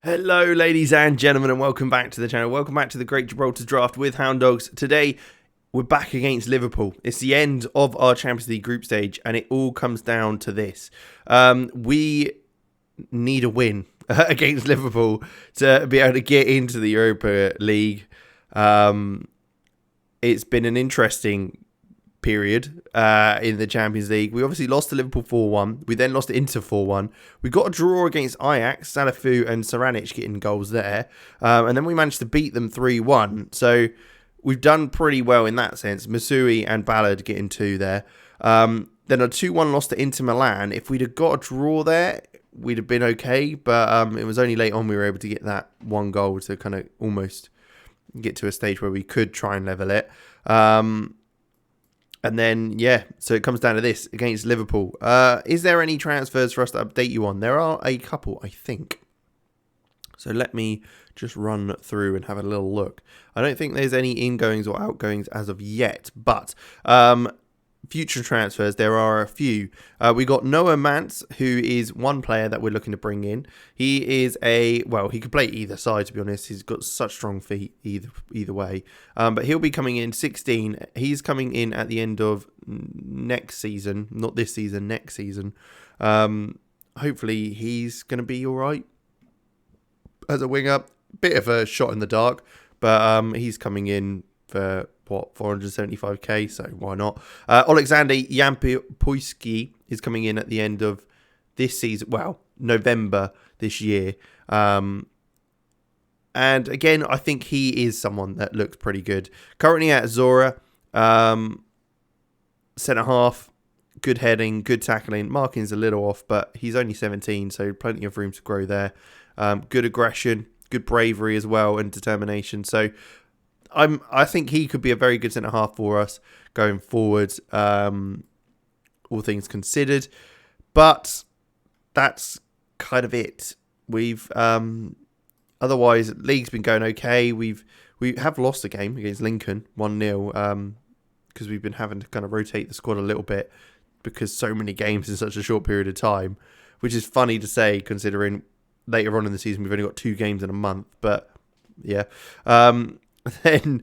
Hello, ladies and gentlemen, and welcome back to the channel. Welcome back to the Great Gibraltar Draft with Hound Dogs. Today, we're back against Liverpool. It's the end of our Champions League group stage, and it all comes down to this. We need a win against Liverpool to be able to get into the Europa League. It's been an interesting period in the Champions League. We obviously lost to Liverpool 4-1. We then lost to Inter 4-1. We got a draw against Ajax, Salafu and Saranic getting goals there. And then we managed to beat them 3-1. So we've done pretty well in that sense. Masui and Ballard getting two there. Then a 2-1 loss to Inter Milan. If we'd have got a draw there, we'd have been okay. But it was only late on we were able to get that one goal to kind of almost get to a stage where we could try and level it. And then, yeah, so it comes down to this against Liverpool. Is there any transfers for us to update you on? There are a couple, I think. So let me just run through and have a little look. I don't think there's any ingoings or outgoings as of yet, but future transfers, there are a few. We got Noah Mance, who is one player that we're looking to bring in. He is he could play either side, to be honest. He's got such strong feet either way. But he'll be coming in 16. He's coming in at the end of next season, not this season, next season. Hopefully he's going to be all right as a winger. Bit of a shot in the dark, but he's coming in for 475k, so why not? Alexander Yampoyski is coming in at the end of this season, November this year. And again, I think he is someone that looks pretty good. Currently at Zora, centre-half, good heading, good tackling. Marking's a little off, but he's only 17, so plenty of room to grow there. Good aggression, good bravery as well, and determination. So I think he could be a very good centre-half for us going forward, all things considered. But that's kind of it. We've otherwise, league's been going okay. We have lost a game against Lincoln 1-0 because we've been having to kind of rotate the squad a little bit because so many games in such a short period of time, which is funny to say considering later on in the season we've only got 2 games in a month. But yeah. Then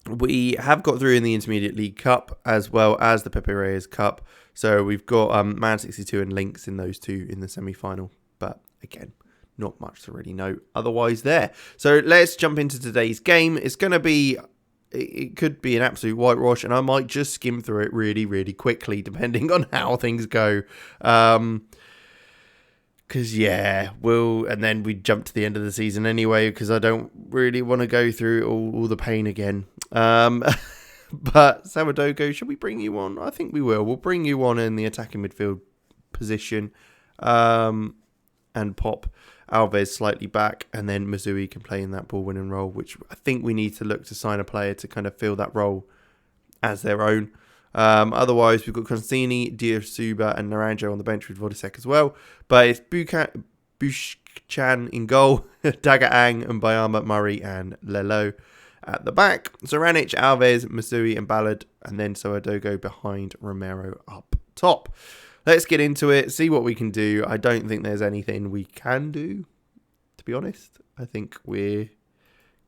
we have got through in the Intermediate League Cup as well as the Pepe Reyes Cup. So we've got Man 62 and Lynx in those two in the semi-final. But again, not much to really know otherwise there. So let's jump into today's game. It's going to be, it could be an absolute whitewash, and I might just skim through it really, really quickly depending on how things go. Because, and then we jump to the end of the season anyway, because I don't really want to go through all the pain again. But Samadogo, should we bring you on? I think we will. We'll bring you on in the attacking midfield position and pop Alves slightly back, and then Masui can play in that ball-winning role, which I think we need to look to sign a player to kind of fill that role as their own. Otherwise, we've got Consini, Diasuba and Naranjo on the bench with Vodisek as well. But it's Bushchan in goal, Dagaang and Bayama, Murray and Lelo at the back. Saranic, Alves, Masui and Ballard, and then Soadogo behind Romero up top. Let's get into it, see what we can do. I don't think there's anything we can do, to be honest. I think we're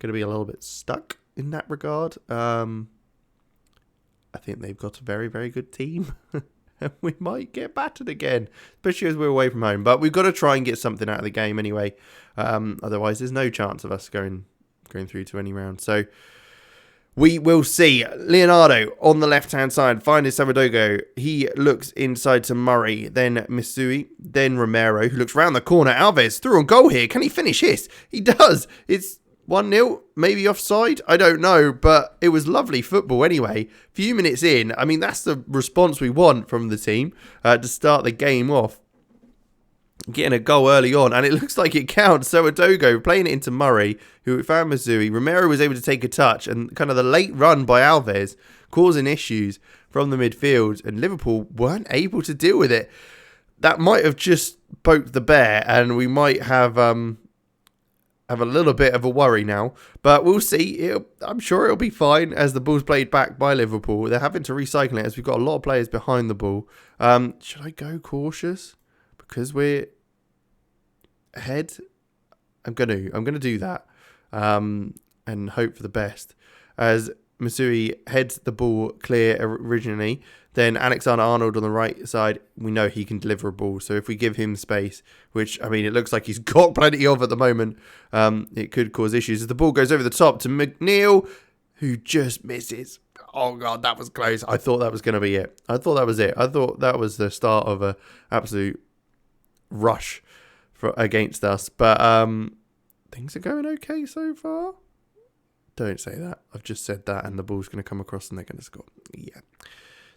going to be a little bit stuck in that regard. I think they've got a very, very good team. And we might get battered again, especially as we're away from home. But we've got to try and get something out of the game anyway. Otherwise, there's no chance of us going through to any round. So we will see. Leonardo on the left-hand side. Finds Samadogo. He looks inside to Murray. Then Misui. Then Romero, who looks round the corner. Alves through on goal here. Can he finish his? He does. It's 1-0, maybe offside, I don't know, but it was lovely football anyway. Few minutes in, I mean, that's the response we want from the team to start the game off. Getting a goal early on, and it looks like it counts. So Adogo playing it into Murray, who found Masui. Romero was able to take a touch, and kind of the late run by Alves causing issues from the midfield, and Liverpool weren't able to deal with it. That might have just poked the bear, and we might have a little bit of a worry now, but we'll see. I'm sure it'll be fine as the ball's played back by Liverpool. They're having to recycle it as we've got a lot of players behind the ball. Should I go cautious because we're ahead I'm gonna do that, and hope for the best. As Masui heads the ball clear originally, then Alexander-Arnold on the right side, we know he can deliver a ball. So if we give him space, which, I mean, it looks like he's got plenty of at the moment, it could cause issues. As the ball goes over the top to McNeil, who just misses. Oh, God, that was close. I thought that was going to be it. I thought that was it. I thought that was the start of a absolute rush against us. But things are going okay so far. Don't say that. I've just said that, and the ball's going to come across and they're going to score. Yeah.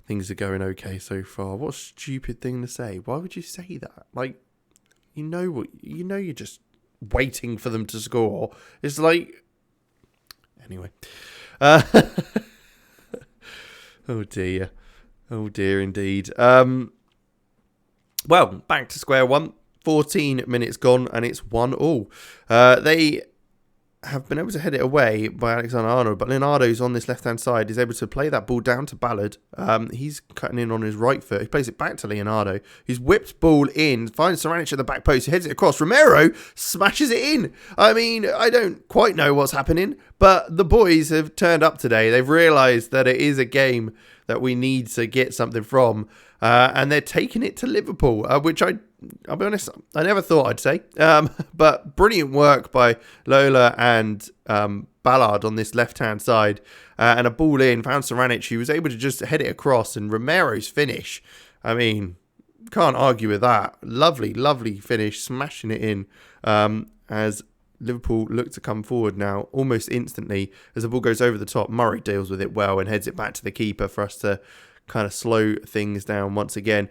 Things are going okay so far. What a stupid thing to say. Why would you say that? Like, you're just waiting for them to score. It's like, anyway. Oh dear. Oh dear indeed. Well, back to square one. 14 minutes gone and it's 1-1. They have been able to head it away by Alexander-Arnold, but Leonardo's on this left-hand side is able to play that ball down to Ballard. He's cutting in on his right foot. He plays it back to Leonardo. He's whipped ball in, finds Saranic at the back post. He heads it across. Romero smashes it in. I mean, I don't quite know what's happening, but the boys have turned up today. They've realised that it is a game that we need to get something from, and they're taking it to Liverpool, which I'll be honest, I never thought I'd say. But brilliant work by Lola and Ballard on this left-hand side. And a ball in, found Saranic, who was able to just head it across. And Romero's finish, I mean, can't argue with that. Lovely, lovely finish, smashing it in. As Liverpool look to come forward now almost instantly. As the ball goes over the top, Murray deals with it well and heads it back to the keeper for us to kind of slow things down once again.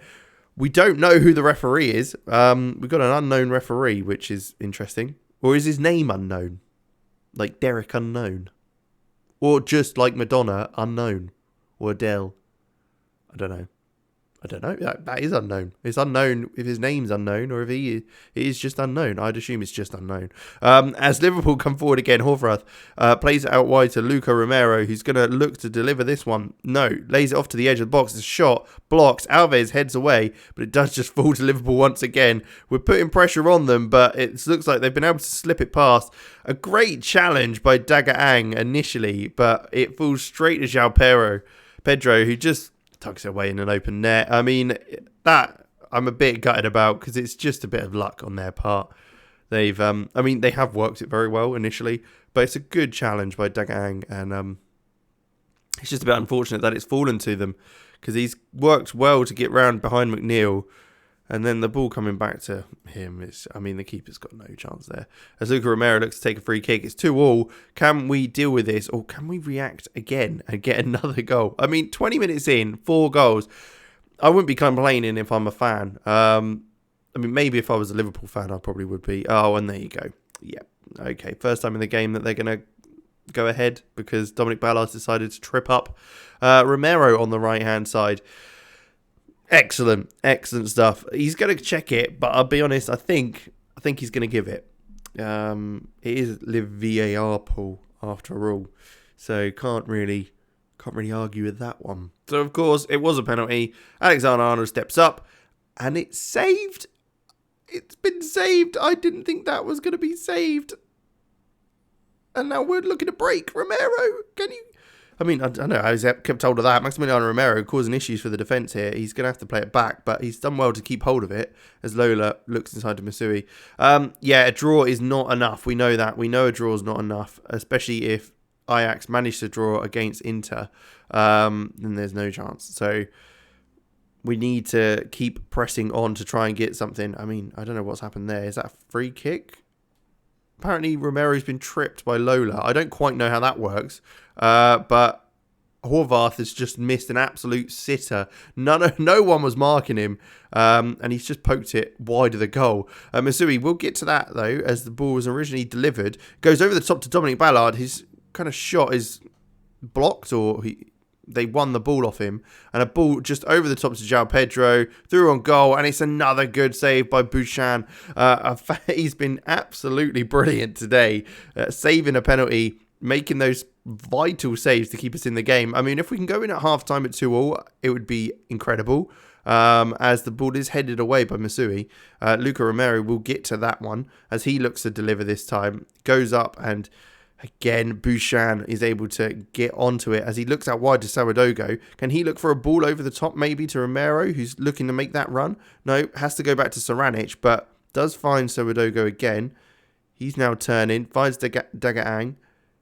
We don't know who the referee is. We've got an unknown referee, which is interesting. Or is his name unknown? Like Derek Unknown? Or just like Madonna, Unknown? Or Adele? I don't know. That is unknown. It's unknown if his name's unknown or if it is just unknown. I'd assume it's just unknown. As Liverpool come forward again, Horvath plays it out wide to Luca Romero, who's going to look to deliver this one. No, lays it off to the edge of the box. It's a shot, blocks. Alves heads away, but it does just fall to Liverpool once again. We're putting pressure on them, but it looks like they've been able to slip it past. A great challenge by Dagaang initially, but it falls straight to João Pedro, who just tucks it away in an open net. I mean, that I'm a bit gutted about because it's just a bit of luck on their part. They have worked it very well initially, but it's a good challenge by Dagaang, and it's just a bit unfortunate that it's fallen to them because he's worked well to get round behind McNeil, and then the ball coming back to him the keeper's got no chance there. As Luca Romero looks to take a free kick, it's 2-2. Can we deal with this, or can we react again and get another goal? I mean, 20 minutes in, 4 goals. I wouldn't be complaining if I'm a fan. Maybe if I was a Liverpool fan, I probably would be. Oh, and there you go. Yeah, okay. First time in the game that they're going to go ahead because Dominic Ballard's decided to trip up Romero on the right-hand side. Excellent stuff. He's going to check it, but I'll be honest, I think he's going to give it. It is Live VAR pool after all, so can't really argue with that one. So of course it was a penalty. Alexander-Arnold steps up, and it's saved. It's been saved. I didn't think that was going to be saved, and now we're looking to break. Romero, can you? I mean, I don't know. I was kept hold of that. Maximiliano Romero causing issues for the defence here. He's going to have to play it back, but he's done well to keep hold of it as Lola looks inside to Masui. A draw is not enough. We know that. We know a draw is not enough, especially if Ajax managed to draw against Inter. Then there's no chance. So we need to keep pressing on to try and get something. I mean, I don't know what's happened there. Is that a free kick? Apparently Romero's been tripped by Lola. I don't quite know how that works. But Horvath has just missed an absolute sitter. No one was marking him. And he's just poked it wide of the goal. Masui, we'll get to that though, as the ball was originally delivered. Goes over the top to Dominic Ballard. His kind of shot is blocked, or they won the ball off him, and a ball just over the top to João Pedro, through on goal, and it's another good save by Bouchan. He's been absolutely brilliant today, saving a penalty, making those vital saves to keep us in the game. I mean, if we can go in at half-time at 2-2, it would be incredible. as the ball is headed away by Masui. Luca Romero will get to that one as he looks to deliver this time. Goes up and again, Bouchan is able to get onto it as he looks out wide to Sourdogo. Can he look for a ball over the top maybe to Romero, who's looking to make that run? No, has to go back to Saranic, but does find Sourdogo again. He's now turning, finds Dagaang,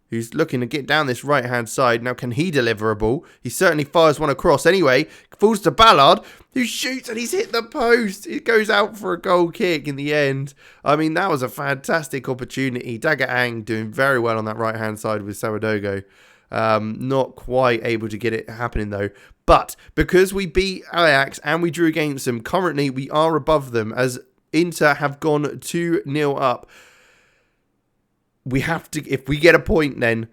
who's looking to get down this right-hand side. Now, can he deliver a ball? He certainly fires one across anyway. Falls to Ballard, who shoots and he's hit the post. It goes out for a goal kick in the end. I mean, that was a fantastic opportunity. Dagaang doing very well on that right-hand side with Sourdogo. Not quite able to get it happening, though. But because we beat Ajax and we drew against them, currently we are above them as Inter have gone 2-0 up. We have to, if we get a point, then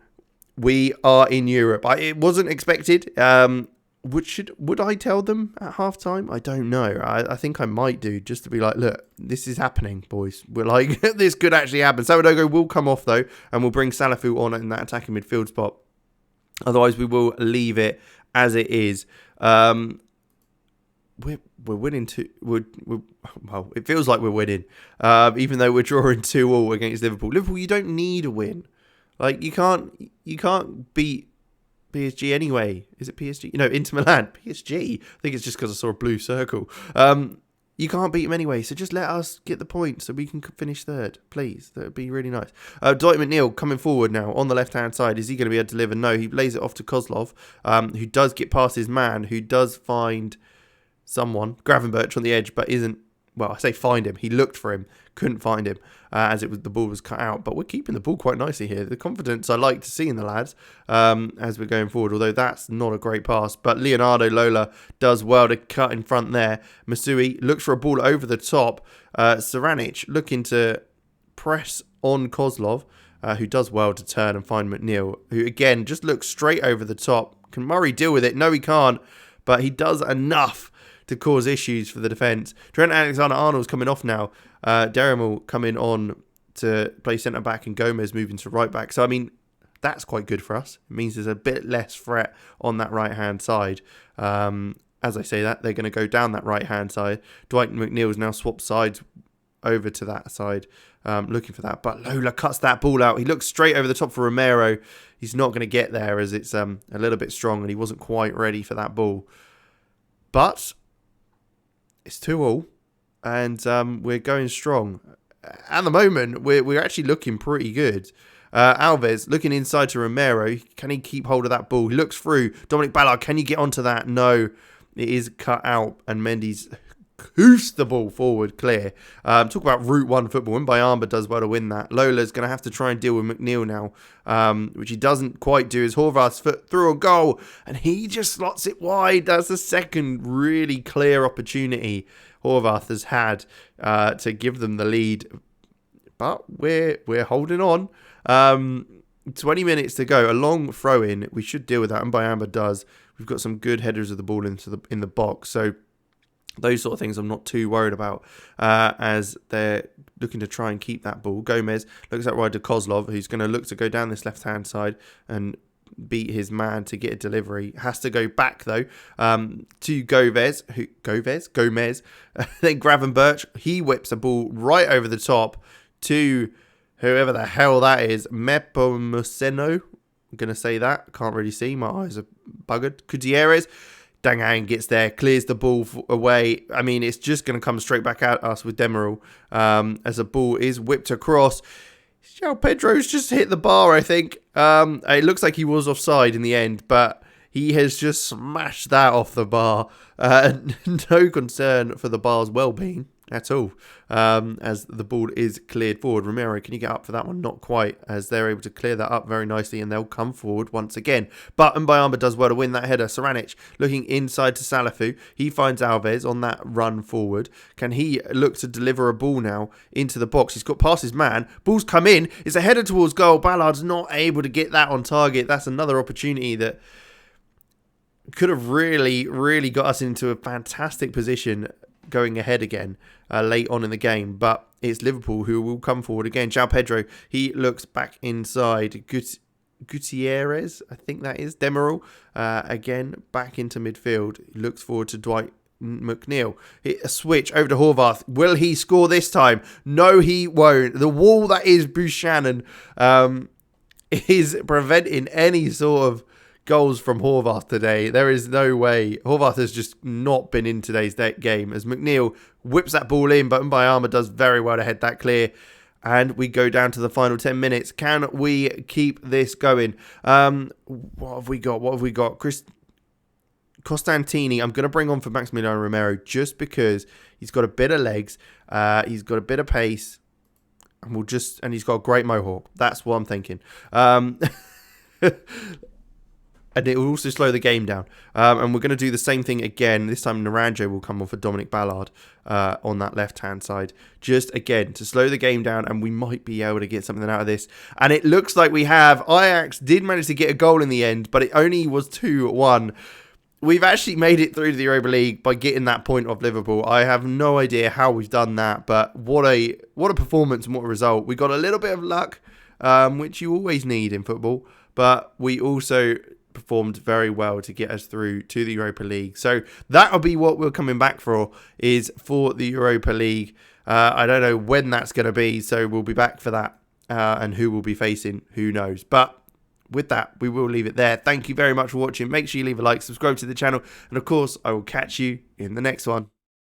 we are in Europe. It wasn't expected. Would I tell them at halftime? I don't know. I think I might do, just to be like, look, this is happening, boys. We're like, this could actually happen. Sourdogo will come off though, and we'll bring Salafu on in that attacking midfield spot. Otherwise, we will leave it as it is. We're winning well, it feels like we're winning, even though we're drawing 2-2 against Liverpool. Liverpool, you don't need a win. Like you can't beat PSG anyway. Is it PSG? No, Inter Milan. PSG. I think it's just because I saw a blue circle. You can't beat them anyway, so just let us get the point so we can finish third, please. That would be really nice. Dwight McNeil coming forward now on the left-hand side. Is he going to be able to deliver? No, he lays it off to Kozlov, who does get past his man, who does find someone, Gravenberch on the edge, but isn't, well, I say find him. He looked for him, couldn't find him as the ball was cut out. But we're keeping the ball quite nicely here. The confidence I like to see in the lads as we're going forward, although that's not a great pass. But Leonardo Lola does well to cut in front there. Masui looks for a ball over the top. Saranic looking to press on Kozlov, who does well to turn and find McNeil, who again just looks straight over the top. Can Murray deal with it? No, he can't. But he does enough to cause issues for the defence. Trent Alexander-Arnold's coming off now. Derrimel coming on to play centre-back and Gomez moving to right-back. So, I mean, that's quite good for us. It means there's a bit less threat on that right-hand side. As I say that, they're going to go down that right-hand side. Dwight McNeil's now swapped sides over to that side, looking for that. But Lola cuts that ball out. He looks straight over the top for Romero. He's not going to get there as it's a little bit strong and he wasn't quite ready for that ball. But it's 2-2 and we're going strong. At the moment, we're actually looking pretty good. Alves looking inside to Romero. Can he keep hold of that ball? He looks through. Dominic Ballard, can you get onto that? No, it is cut out and Mendy's hoofs the ball forward clear. Talk about Route 1 football. And Bayamba does well to win that. Lola's going to have to try and deal with McNeil now, which he doesn't quite do as Horvath's foot through a goal and he just slots it wide. That's the second really clear opportunity Horvath has had to give them the lead. But we're holding on. 20 minutes to go. A long throw in. We should deal with that. And Bayamba does. We've got some good headers of the ball in the box. So those sort of things I'm not too worried about as they're looking to try and keep that ball. Gomez looks out wide to Kozlov, who's going to look to go down this left-hand side and beat his man to get a delivery. Has to go back, though, to Gomez. Then Gravenberch, he whips a ball right over the top to whoever the hell that is. Mepomuseno. I'm going to say that. Can't really see. My eyes are buggered. Gutierrez. Dangang gets there, clears the ball away. I mean, it's just going to come straight back at us with Demiral as the ball is whipped across. João Pedro's just hit the bar, I think. It looks like he was offside in the end, but he has just smashed that off the bar. No concern for the bar's well-being at all as the ball is cleared forward. Romero, can you get up for that one? Not quite, as they're able to clear that up very nicely and they'll come forward once again. But Mbayamba does well to win that header. Saranic looking inside to Salafu. He finds Alves on that run forward. Can he look to deliver a ball now into the box? He's got past his man. Ball's come in. It's a header towards goal. Ballard's not able to get that on target. That's another opportunity that could have really, really got us into a fantastic position going ahead again late on in the game, but it's Liverpool who will come forward again. João Pedro, he looks back inside. Gutierrez, I think that is. Demiral, again, back into midfield. He looks forward to Dwight McNeil. A switch over to Horvath. Will he score this time? No, he won't. The wall that is Buchanan is preventing any sort of goals from Horvath today. There is no way. Horvath has just not been in today's game as McNeil whips that ball in, but Mbayama does very well to head that clear. And we go down to the final 10 minutes. Can we keep this going? What have we got? Costantini, I'm going to bring on for Maximiliano Romero just because he's got a bit of legs. He's got a bit of pace. And he's got a great mohawk. That's what I'm thinking. And it will also slow the game down. And we're going to do the same thing again. This time Naranjo will come on for Dominic Ballard on that left-hand side. Just, again, to slow the game down. And we might be able to get something out of this. And it looks like we have. Ajax did manage to get a goal in the end. But it only was 2-1. We've actually made it through to the Europa League by getting that point off Liverpool. I have no idea how we've done that. But what a performance and what a result. We got a little bit of luck, which you always need in football. But we also performed very well to get us through to the Europa League. So that'll be what we're coming back for, is for the Europa League. I don't know when that's going to be, so we'll be back for that. And who we'll be facing, who knows. But with that, we will leave it there. Thank you very much for watching. Make sure you leave a like, subscribe to the channel, and of course, I will catch you in the next one.